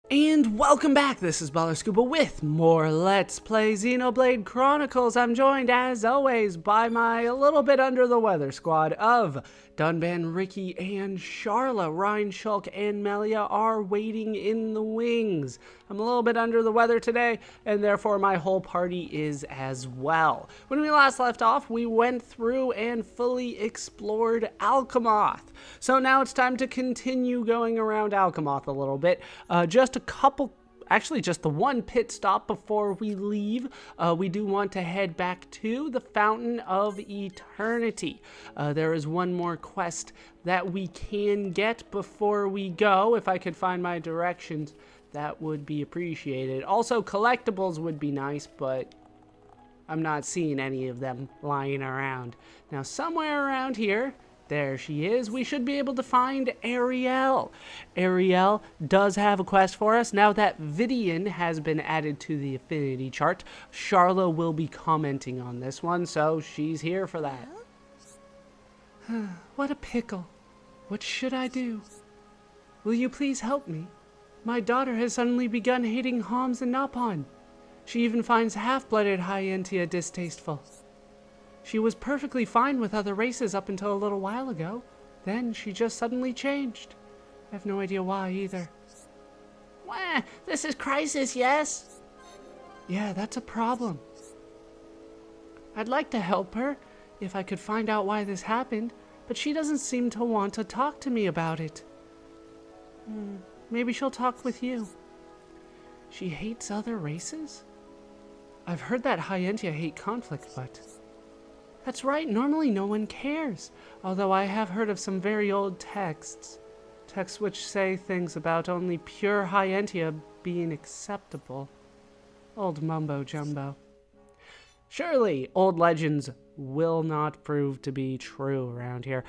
And welcome back, this is Baller Scuba with more Let's Play Xenoblade Chronicles. I'm joined, as always, by my a little bit under the weather squad of Dunban, Ricky, and Charla. Ryan, Shulk, and Melia are waiting in the wings. I'm a little bit under the weather today, and therefore my whole party is as well. When we last left off, we went through and fully explored Alcamoth. So now it's time to continue going around Alcamoth a little bit. Actually just the one pit stop before we leave. We do want to head back to the Fountain of Eternity. There is one more quest that we can get before we go. If I could find my directions, that would be appreciated. Also, collectibles would be nice, but I'm not seeing any of them lying around. Now, somewhere around here, there she is. We should be able to find Ariel. Ariel does have a quest for us. Now that Vidian has been added to the affinity chart, Charla will be commenting on this one, so she's here for that. What a pickle. What should I do? Will you please help me? My daughter has suddenly begun hating Homs and Napon. She even finds half-blooded Hyentia distasteful. She was perfectly fine with other races up until a little while ago. Then she just suddenly changed. I have no idea why either. Wah, this is crisis, yes? Yeah, that's a problem. I'd like to help her if I could find out why this happened, but she doesn't seem to want to talk to me about it. Maybe she'll talk with you. She hates other races? I've heard that Hyentia hate conflict, but... That's right, normally no one cares, although I have heard of some very old texts which say things about only pure Hyentia being acceptable. Old mumbo-jumbo. Surely, old legends will not prove to be true around here.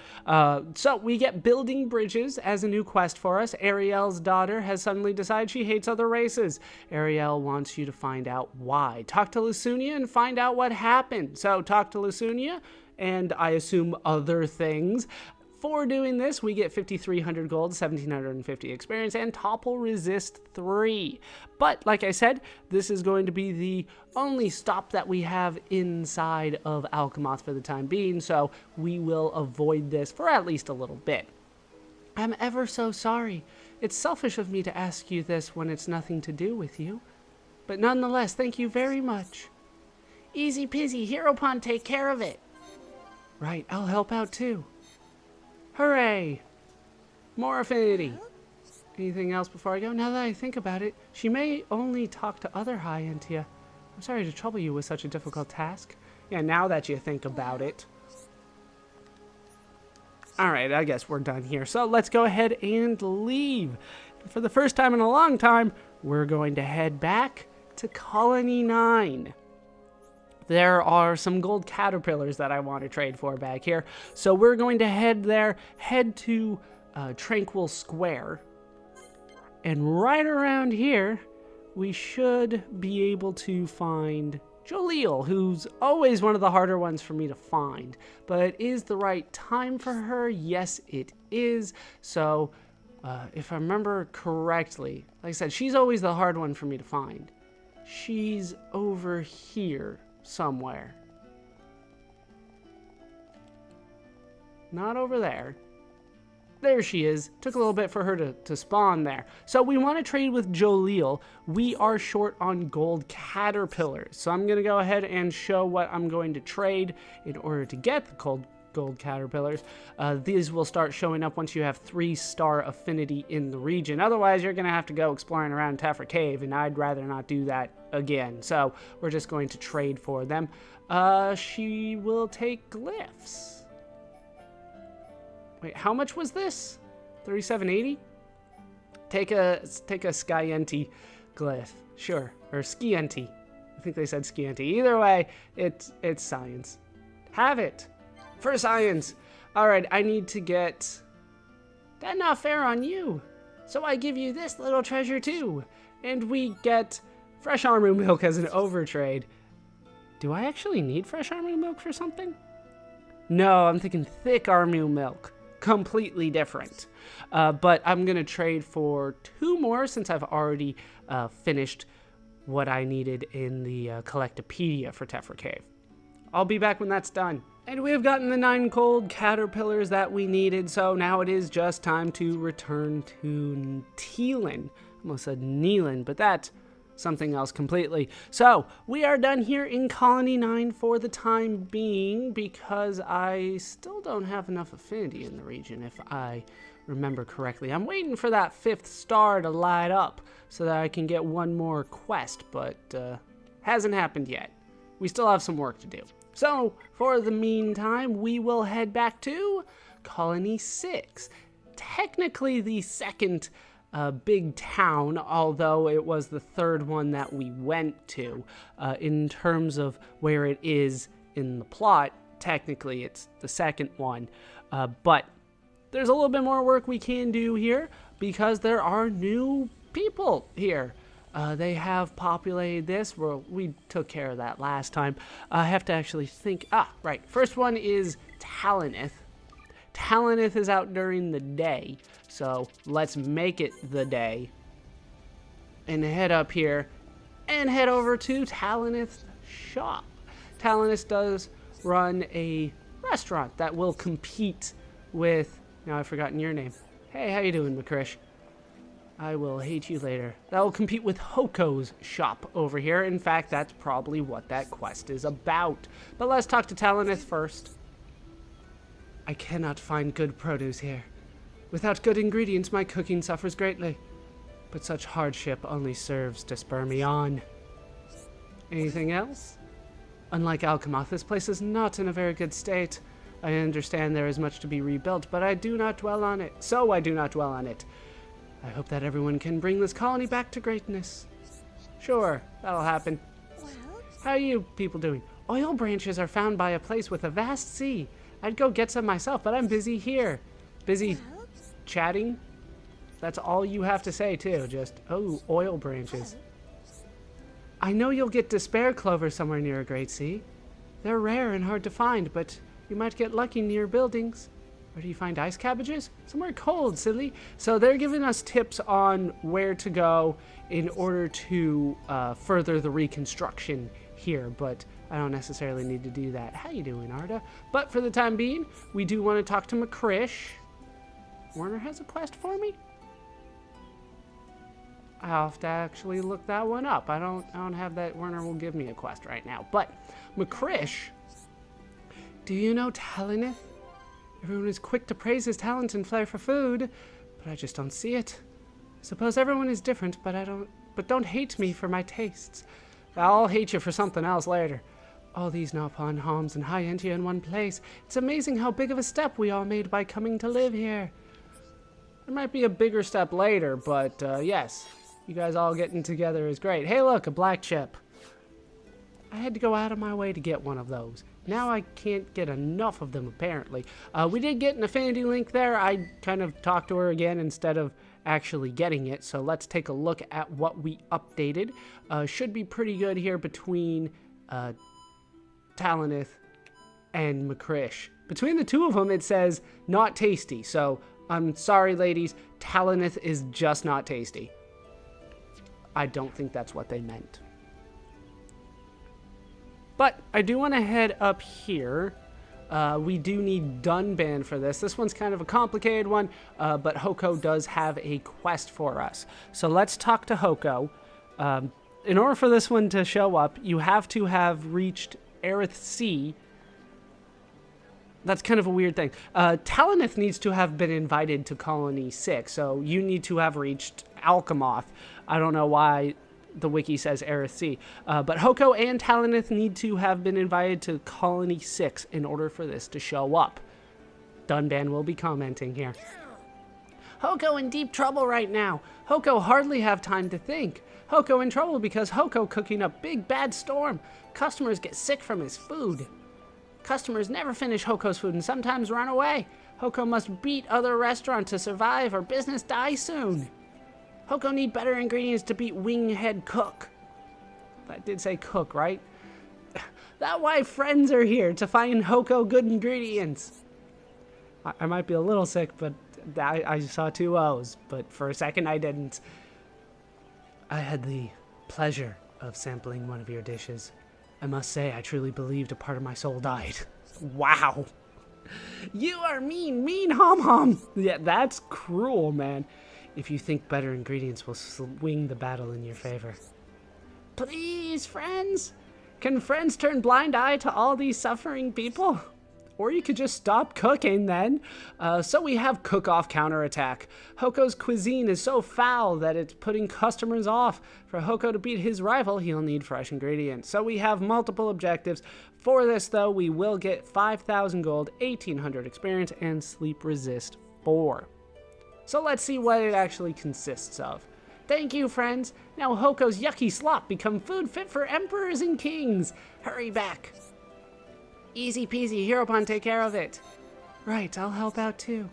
So we get building bridges as a new quest for us. Ariel's daughter has suddenly decided she hates other races. Ariel wants you to find out why. Talk to Lusunia and find out what happened. So talk to Lusunia and I assume other things. For doing this, we get 5,300 gold, 1,750 experience, and Topple Resist 3. But, like I said, this is going to be the only stop that we have inside of Alcamoth for the time being, so we will avoid this for at least a little bit. I'm ever so sorry. It's selfish of me to ask you this when it's nothing to do with you. But nonetheless, thank you very much. Easy peasy, Hero Pond, take care of it. Right, I'll help out too. Hooray! More affinity. Anything else before I go? Now that I think about it, she may only talk to other Hyentia. I'm sorry to trouble you with such a difficult task. Yeah, now that you think about it. Alright, I guess we're done here. So let's go ahead and leave. For the first time in a long time, we're going to head back to Colony 9. There are some gold caterpillars that I want to trade for back here. So we're going to head there, head to Tranquil Square. And right around here, we should be able to find Jaleel, who's always one of the harder ones for me to find. But is the right time for her? Yes, it is. So if I remember correctly, like I said, she's always the hard one for me to find. She's over here somewhere. Not over there. There she is. Took a little bit for her to spawn there. So we want to trade with Jaleel. We are short on gold caterpillars. So I'm going to go ahead and show what I'm going to trade in order to get the gold caterpillars. These will start showing up once you have 3-star affinity in the region. Otherwise, you're going to have to go exploring around Tefra Cave, and I'd rather not do that again. So we're just going to trade for them. She will take glyphs. Wait, how much was this? 3780? Take a Skyenti glyph. Sure. Or Skienti. I think they said Skienti. Either way, it's science. Have it. For science. Alright, I need to get... That's not fair on you. So I give you this little treasure too. And we get fresh armor milk as an overtrade. Do I actually need fresh armor milk for something? No, I'm thinking thick armor milk. completely different. But I'm going to trade for 2 more since I've already finished what I needed in the Collectopedia for Tephra Cave. I'll be back when that's done. And we have gotten the 9 cold caterpillars that we needed, so now it is just time to return to Teelan. Almost said Neelan, but that's something else completely. So, we are done here in Colony 9 for the time being, because I still don't have enough affinity in the region, if I remember correctly. I'm waiting for that 5th star to light up so that I can get one more quest, but hasn't happened yet. We still have some work to do. So, for the meantime, we will head back to Colony 6. Technically the 2nd big town, although it was the 3rd one that we went to. In terms of where it is in the plot, technically it's the 2nd one. But there's a little bit more work we can do here because there are new people here. They have populated this. Well, we took care of that last time. I have to actually think. Right. First one is Talonith. Talonith is out during the day, so let's make it the day and head up here and head over to Talonith's shop. Talonith does run a restaurant that will compete with, now I've forgotten your name. Hey, how you doing, McCrish? I will hate you later. That will compete with Hoco's shop over here. In fact, that's probably what that quest is about. But let's talk to Talonith first. I cannot find good produce here. Without good ingredients, my cooking suffers greatly. But such hardship only serves to spur me on. Anything else? Unlike Alcamoth, this place is not in a very good state. I understand there is much to be rebuilt, but I do not dwell on it. So I do not dwell on it. I hope that everyone can bring this colony back to greatness. Sure, that'll happen. How are you people doing? Oil branches are found by a place with a vast sea. I'd go get some myself, but I'm busy here. Busy chatting? That's all you have to say, too. Just, oh, oil branches. I know you'll get despair clover somewhere near a great sea. They're rare and hard to find, but you might get lucky near buildings. Where do you find ice cabbages? Somewhere cold, silly. So they're giving us tips on where to go in order to further the reconstruction here, but I don't necessarily need to do that. How you doing, Arda? But for the time being, we do want to talk to McCrish. Werner has a quest for me? I'll have to actually look that one up. I don't have that. Werner will give me a quest right now. But McCrish, do you know Talonith? Everyone is quick to praise his talent and flair for food, but I just don't see it. Suppose everyone is different, but don't hate me for my tastes. I'll hate you for something else later. All these Napon homes and Hyentia in one place. It's amazing how big of a step we all made by coming to live here. There might be a bigger step later, but yes, you guys all getting together is great. Hey look, a black chip. I had to go out of my way to get one of those. Now I can't get enough of them, apparently. We did get an affinity link there. I kind of talked to her again instead of actually getting it. So let's take a look at what we updated. Should be pretty good here between Talonith and McCrish. Between the two of them, it says not tasty. So I'm sorry, ladies. Talonith is just not tasty. I don't think that's what they meant. But I do want to head up here. We do need Dunban for this. This one's kind of a complicated one, but Hoco does have a quest for us. So let's talk to Hoco. In order for this one to show up, you have to have reached Aerith Sea. That's kind of a weird thing. Talonith needs to have been invited to Colony 6, so you need to have reached Alcamoth. I don't know why the wiki says Aerith Sea. But Hoco and Talonith need to have been invited to Colony 6 in order for this to show up. Dunban will be commenting here. Hoco in deep trouble right now. Hoco hardly have time to think. Hoco in trouble because Hoco cooking up big bad storm. Customers get sick from his food. Customers never finish Hoco's food and sometimes run away. Hoco must beat other restaurants to survive or business die soon. Hoco need better ingredients to beat Winghead Cook. That did say cook, right? That's why friends are here, to find Hoco good ingredients. I might be a little sick, but I saw 2 O's, but for a second I didn't. I had the pleasure of sampling one of your dishes. I must say, I truly believed a part of my soul died. Wow. You are mean hom-hom. Yeah, that's cruel, man. If you think better ingredients will swing the battle in your favor. Please, friends. Can friends turn blind eye to all these suffering people? Or you could just stop cooking then. So we have cook-off counterattack. Hoco's cuisine is so foul that it's putting customers off. For Hoco to beat his rival, he'll need fresh ingredients. So we have multiple objectives. For this, though, we will get 5,000 gold, 1,800 experience, and sleep resist 4. So let's see what it actually consists of. Thank you, friends. Now Hoco's yucky slop become food fit for emperors and kings. Hurry back. Easy peasy, Heropon, take care of it. Right, I'll help out too.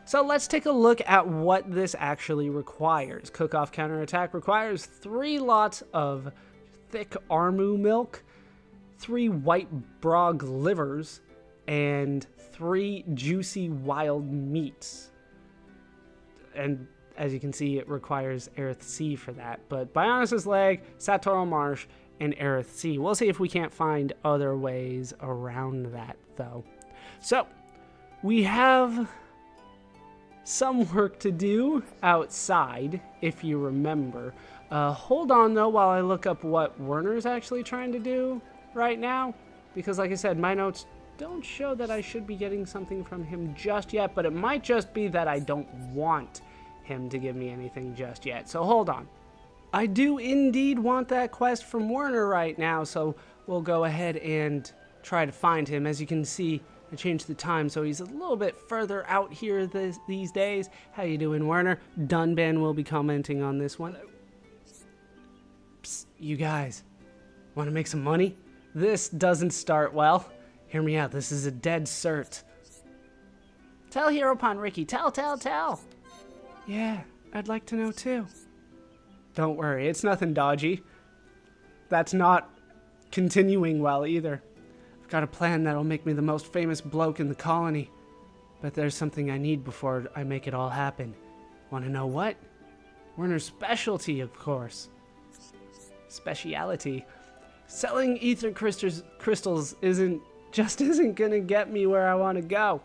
So let's take a look at what this actually requires. Cook-off counterattack requires 3 lots of thick Armu milk, 3 white brog livers, and 3 juicy wild meats. And as you can see, it requires Aerith Sea for that. But Bionis' leg, Satoral Marsh, and Aerith Sea. We'll see if we can't find other ways around that, though. So, we have some work to do outside, if you remember. Hold on, though, while I look up what Werner's actually trying to do right now. Because, like I said, my notes don't show that I should be getting something from him just yet, but it might just be that I don't want him to give me anything just yet. So, hold on. I do indeed want that quest from Werner right now, so we'll go ahead and try to find him. As you can see, I changed the time, so he's a little bit further out here these days. How you doing, Werner? Dunban will be commenting on this one. Psst, you guys, want to make some money? This doesn't start well. Hear me out, this is a dead cert. Tell Heropon, Ricky, tell. Yeah, I'd like to know too. Don't worry, it's nothing dodgy. That's not continuing well either. I've got a plan that'll make me the most famous bloke in the colony. But there's something I need before I make it all happen. Want to know what? Werner's specialty, of course. Speciality. Selling ether crystals isn't gonna get me where I want to go.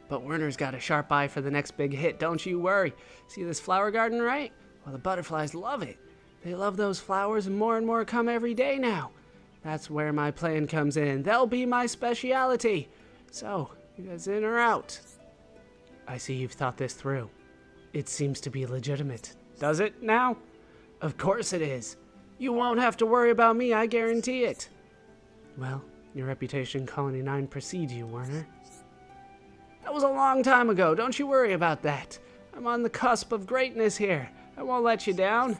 But Werner's got a sharp eye for the next big hit, don't you worry. See this flower garden, right? Well, the butterflies love it. They love those flowers, and more come every day now. That's where my plan comes in. They'll be my speciality. So, you guys in or out? I see you've thought this through. It seems to be legitimate. Does it now? Of course it is. You won't have to worry about me, I guarantee it. Well, your reputation in Colony 9 precedes you, Werner. That was a long time ago. Don't you worry about that. I'm on the cusp of greatness here. I won't let you down.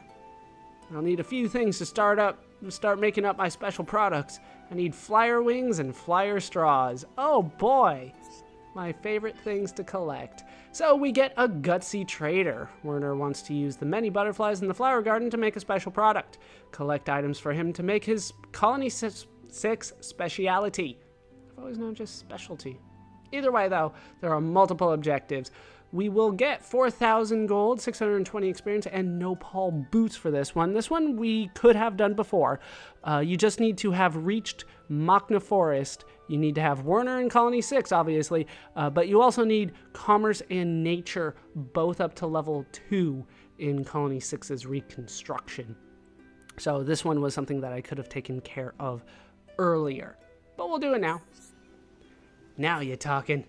I'll need a few things to start making up my special products. I need flyer wings and flyer straws. Oh boy, my favorite things to collect. So we get a gutsy trader. Werner wants to use the many butterflies in the flower garden to make a special product. Collect items for him to make his Colony 6 speciality. I've always known just specialty. Either way though, there are multiple objectives. We will get 4,000 gold, 620 experience, and Nopal boots for this one. This one we could have done before. You just need to have reached Machna Forest. You need to have Werner in Colony 6, obviously, but you also need Commerce and Nature, both up to level 2 in Colony 6's reconstruction. So this one was something that I could have taken care of earlier, but we'll do it now. Now you're talking.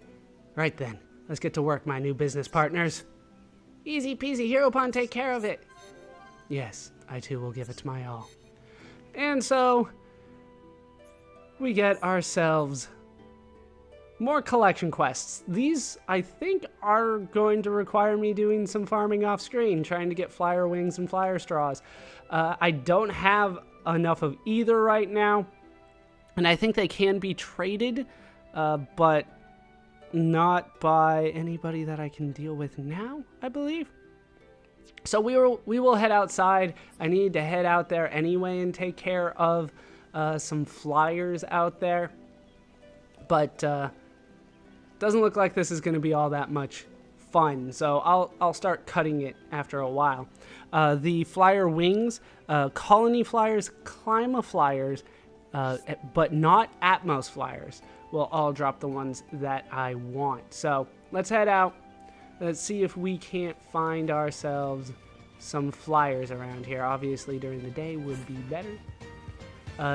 Right then. Let's get to work, my new business partners. Easy peasy, Heropon, take care of it. Yes, I too will give it my all. And so, we get ourselves more collection quests. These, I think, are going to require me doing some farming off screen, trying to get flyer wings and flyer straws. I don't have enough of either right now, and I think they can be traded, but not by anybody that I can deal with now, I believe. So we will head outside. I need to head out there anyway and take care of some flyers out there. But doesn't look like this is going to be all that much fun, so I'll start cutting it after a while. The flyer wings, colony flyers, climb flyers, but not Atmos flyers, will all drop the ones that I want. So let's head out. Let's see if we can't find ourselves some flyers around here. Obviously during the day would be better.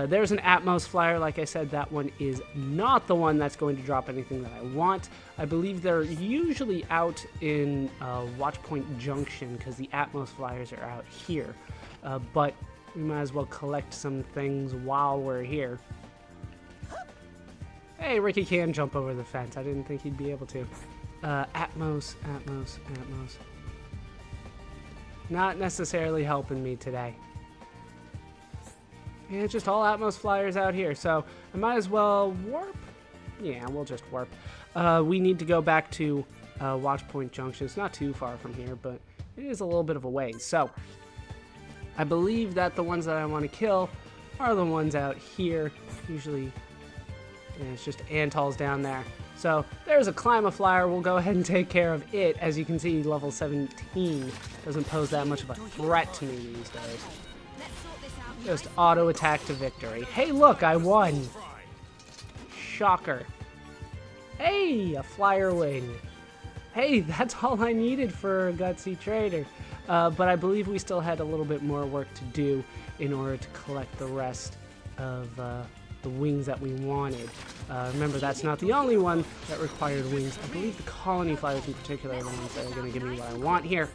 There's an Atmos flyer. Like I said, that one is not the one that's going to drop anything that I want. I believe they're usually out in Watchpoint Junction because the Atmos flyers are out here. But we might as well collect some things while we're here. Hey, Ricky can jump over the fence. I didn't think he'd be able to. Atmos. Not necessarily helping me today. Yeah, it's just all Atmos flyers out here, so I might as well warp. Yeah, we'll just warp. We need to go back to Watchpoint Junction. It's not too far from here, but it is a little bit of a ways. So I believe that the ones that I want to kill are the ones out here. Usually, yeah, it's just Antals down there. So there's a climb flyer. We'll go ahead and take care of it. As you can see, level 17 doesn't pose that much of a threat to me these days. Just auto attack to victory. Hey, look, I won. Shocker. Hey, a flyer wing. Hey, that's all I needed for a gutsy trader. But I believe we still had a little bit more work to do in order to collect the rest of the wings that we wanted. Remember, that's not the only one that required wings. I believe the colony flyers in particular are the ones that are going to give me what I want here.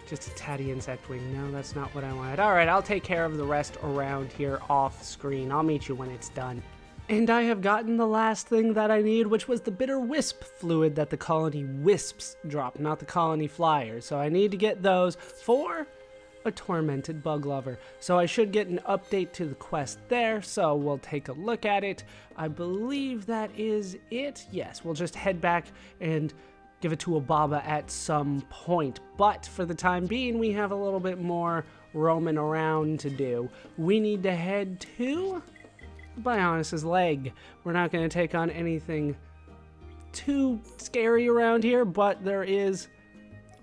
Just a tatty insect wing. No, that's not what I wanted. Alright, I'll take care of the rest around here off screen. I'll meet you when it's done. And I have gotten the last thing that I need, which was the bitter wisp fluid that the colony wisps drop, not the colony flyers. So I need to get those for a tormented bug lover. So I should get an update to the quest there, so we'll take a look at it. I believe that is it. Yes, we'll just head back and give it to a Baba at some point. But for the time being, we have a little bit more roaming around to do. We need to head to Bionis' leg. We're not going to take on anything too scary around here, but there is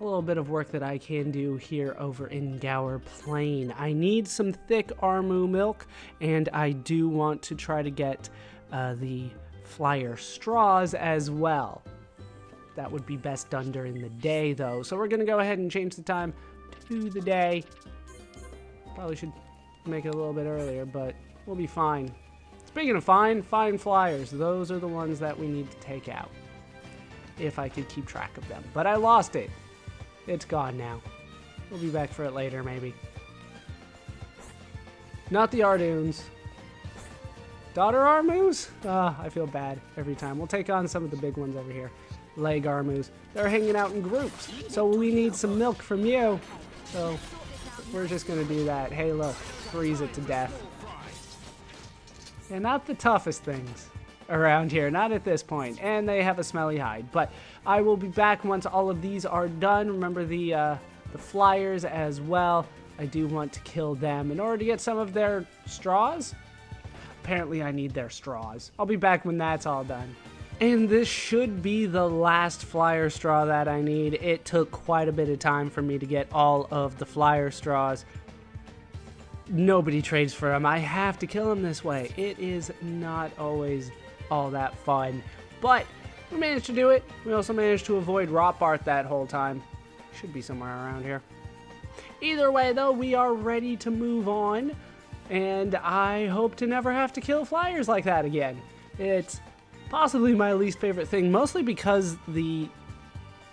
a little bit of work that I can do here over in Gower Plane. I need some thick Armu milk, and I do want to try to get the flyer straws as well. That would be best done during the day, though. So we're going to go ahead and change the time to the day. Probably should make it a little bit earlier, but we'll be fine. Speaking of fine flyers. Those are the ones that we need to take out. If I could keep track of them. But I lost it. It's gone now. We'll be back for it later, maybe. Not the Ardunes. Daughter Armus? I feel bad every time. We'll take on some of the big ones over here. Leg Armus. They're hanging out in groups. So we need some milk from you. So we're just going to do that. Hey, look. Freeze it to death. And not the toughest things around here. Not at this point. And they have a smelly hide. But I will be back once all of these are done. Remember the flyers as well. I do want to kill them in order to get some of their straws. Apparently I need their straws. I'll be back when that's all done. And this should be the last flyer straw that I need. It took quite a bit of time for me to get all of the flyer straws. Nobody trades for them. I have to kill them this way. It is not always all that fun. But we managed to do it. We also managed to avoid Rotbart that whole time. Should be somewhere around here. Either way, though, we are ready to move on. And I hope to never have to kill flyers like that again. It's possibly my least favorite thing, mostly because the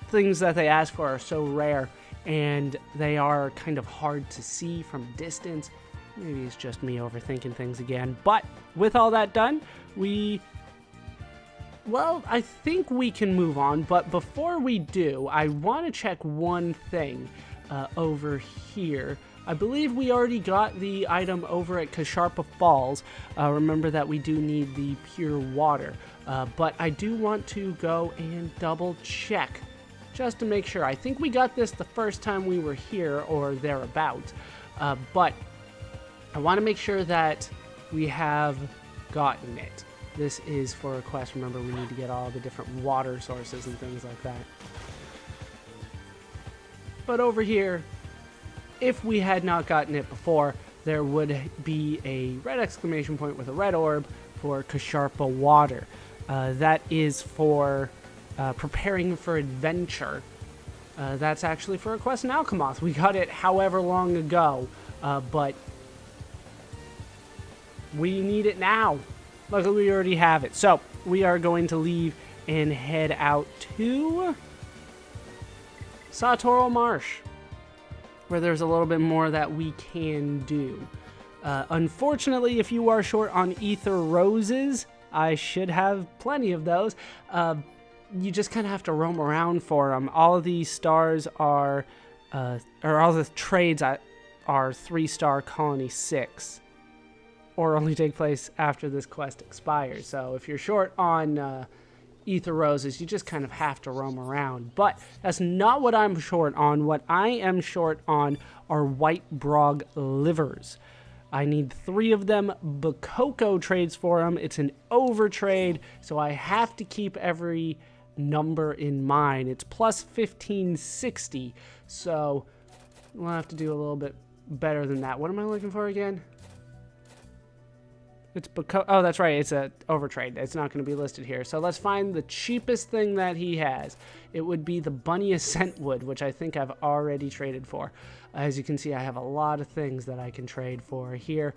things that they ask for are so rare and they are kind of hard to see from a distance. Maybe it's just me overthinking things again. But with all that done, I think we can move on. But before we do, I want to check one thing over here. I believe we already got the item over at Kasharpa Falls. Remember that we do need the pure water. But I do want to go and double check just to make sure. I think we got this the first time we were here or thereabouts. But I want to make sure that we have gotten it. This is for a quest. Remember, we need to get all the different water sources and things like that. But over here, if we had not gotten it before, there would be a red exclamation point with a red orb for Kasharpa water. That is for preparing for adventure. That's actually for a quest in Alcamoth. We got it however long ago, but we need it now. Luckily, we already have it. So, we are going to leave and head out to Sartorial Marsh, where there's a little bit more that we can do. Unfortunately, if you are short on ether roses, I should have plenty of those. You just kind of have to roam around for them. All of these stars are, or all the trades are 3-star colony 6, or only take place after this quest expires. So if you're short on ether roses, you just kind of have to roam around. But that's not what I'm short on. What I am short on are white brog livers. I need 3 of them. Hoco trades for them. It's an overtrade, so I have to keep every number in mind. It's plus 1560, so we'll have to do a little bit better than that. What am I looking for again? It's oh, that's right. It's a overtrade. It's not going to be listed here. So let's find the cheapest thing that he has. It would be the bunny ascent wood, which I think I've already traded for. As you can see, I have a lot of things that I can trade for here.